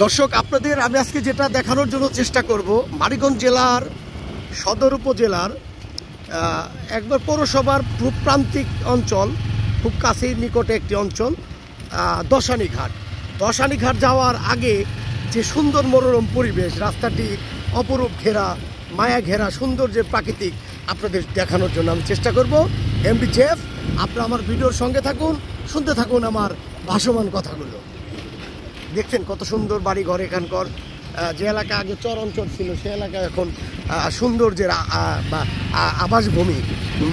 দর্শক, আপনাদের আমি আজকে যেটা দেখানোর জন্য চেষ্টা করব, মানিকগঞ্জ জেলার সদর উপজেলার একবার পৌরসভার খুব প্রান্তিক অঞ্চল, খুব কাছের নিকটে একটি অঞ্চল, দশানীঘাট। দশানীঘাট যাওয়ার আগে যে সুন্দর মনোরম পরিবেশ, রাস্তাটি অপরূপ ঘেরা, মায়া ঘেরা, সুন্দর যে প্রাকৃতিক, আপনাদের দেখানোর জন্য আমি চেষ্টা করব। এমডি জেফ, আপনারা আমার ভিডিওর সঙ্গে থাকুন, শুনতে থাকুন আমার ভাসমান কথাগুলো। দেখছেন কত সুন্দর বাড়ি ঘর এখানকার। যে এলাকা আগে চর অঞ্চল ছিল, সে এলাকা এখন সৌন্দর্যের আবাসভূমি।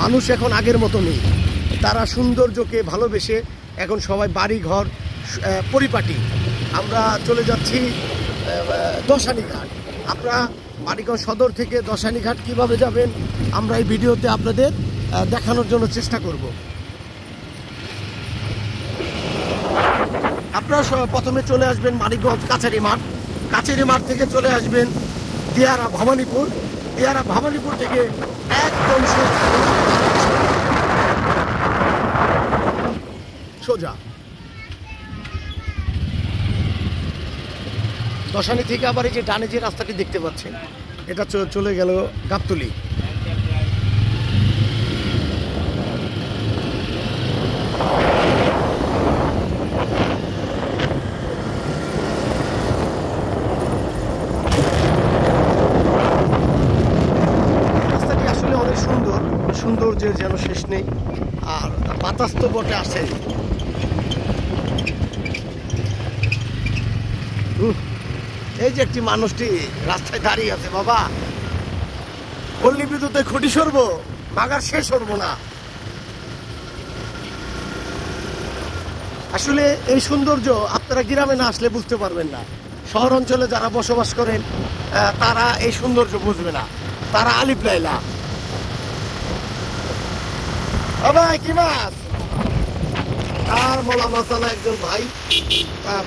মানুষ এখন আগের মতো নেই, তারা সৌন্দর্যকে ভালোবেসে এখন সবাই বাড়ি ঘর পরিপাটি। আমরা চলে যাচ্ছি দশানীঘাট। আপনারা মানিকগঞ্জ সদর থেকে দশানীঘাট কিভাবে যাবেন আমরা এই ভিডিওতে আপনাদের দেখানোর জন্য চেষ্টা করব। আপনারা প্রথমে চলে আসবেন মানিকগঞ্জ কাছারি মাঠ। কাছারি মাঠ থেকে চলে আসবেন দিয়ারা ভবানীপুর। দিয়ারা ভবানীপুর থেকে একদম সোজা দশানী থেকে আবার এই যে ডানে যে রাস্তাটি দেখতে পাচ্ছেন, এটা চলে গেল গাবতলী। সৌন্দর্যের যেন শেষ নেই, আর বাতাস তো বটে আসে। এই যে একটি মানুষটি রাস্তায় দাঁড়িয়ে আছে, বাবা পল্লী বিদ্যুতে খুঁটি সরবো, মাগার শেষ সরবো না। আসলে এই সৌন্দর্য আপনারা গ্রামে না আসলে বুঝতে পারবেন না। শহর অঞ্চলে যারা বসবাস করেন তারা এই সৌন্দর্য বুঝবে না, তারা আলিপ লাইলা। ভাই কি মাছ? আর মলা মাছালা একজন ভাই,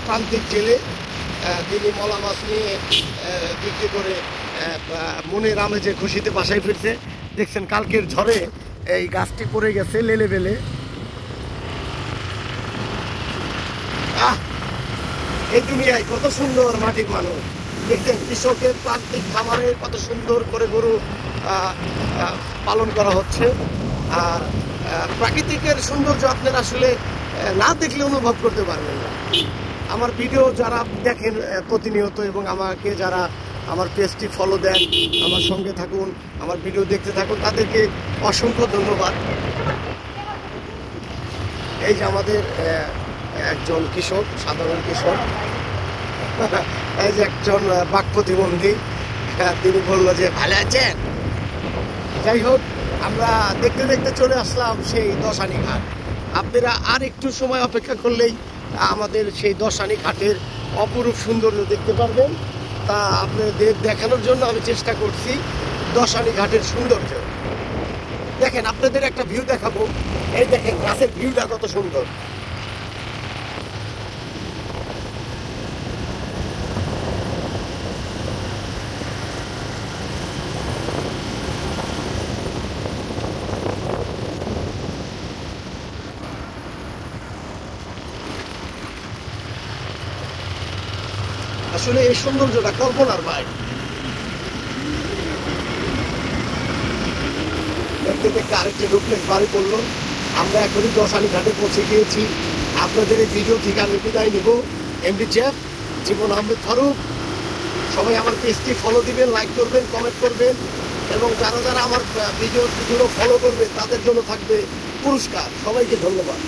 প্রান্তিক জেলে, তিনি মলা মাছ নিয়ে বিক্রি করে মনের আমেজে খুশিতে বাসায় ফিরছে। দেখছেন কালকের ঝড়ে এই গাছটি পড়ে গেছে লেলে বেলে। এই দুনিয়ায় কত সুন্দর মাটির মানুষ। দেখছেন কৃষকের প্রান্তিক খামারে কত সুন্দর করে গরু পালন করা হচ্ছে। আর প্রাকৃতিকের সৌন্দর্য আপনারা আসলে না দেখলে অনুভব করতে পারবেন না। আমার ভিডিও যারা দেখেন প্রতিনিয়ত এবং আমাকে যারা আমার পেজটি ফলো দেন, আমার সঙ্গে থাকুন, আমার ভিডিও দেখতে থাকুন, তাদেরকে অসংখ্য ধন্যবাদ। এই যে আমাদের একজন কৃষক, সাধারণ কৃষক, এই যে একজন বাক প্রতিবন্ধী, তিনি বললো যে ভালো আছেন। যাই হোক, আমরা দেখতে দেখতে চলে আসলাম সেই দশানীঘাট। আপনারা আর একটু সময় অপেক্ষা করলেই আমাদের সেই দশানীঘাটের অপরূপ সৌন্দর্য দেখতে পারবেন। তা আপনাদের দেখানোর জন্য আমি চেষ্টা করছি দশানীঘাটের সৌন্দর্য। দেখেন, আপনাদের একটা ভিউ দেখাবো। এই দেখেন গাছের ভিউটা কত সুন্দর। আসলে এই সৌন্দর্যটা কল্পনার বাইরে। দেখতে দেখতে আরেকটি ডুপ্লেক্স বাড়ি পড়লো। আমরা এখনই দশানীঘাটে পৌঁছে গিয়েছি। আপনাদের এই ভিডিও থেকে আমি বিদায় নিব। এমডি জেফ, জীবন আহমেদ ফারুক। সবাই আমার পেজটি ফলো দিবেন, লাইক করবেন, কমেন্ট করবেন, এবং যারা যারা আমার ভিডিওগুলো ফলো করবেন তাদের জন্য থাকবে পুরস্কার। সবাইকে ধন্যবাদ।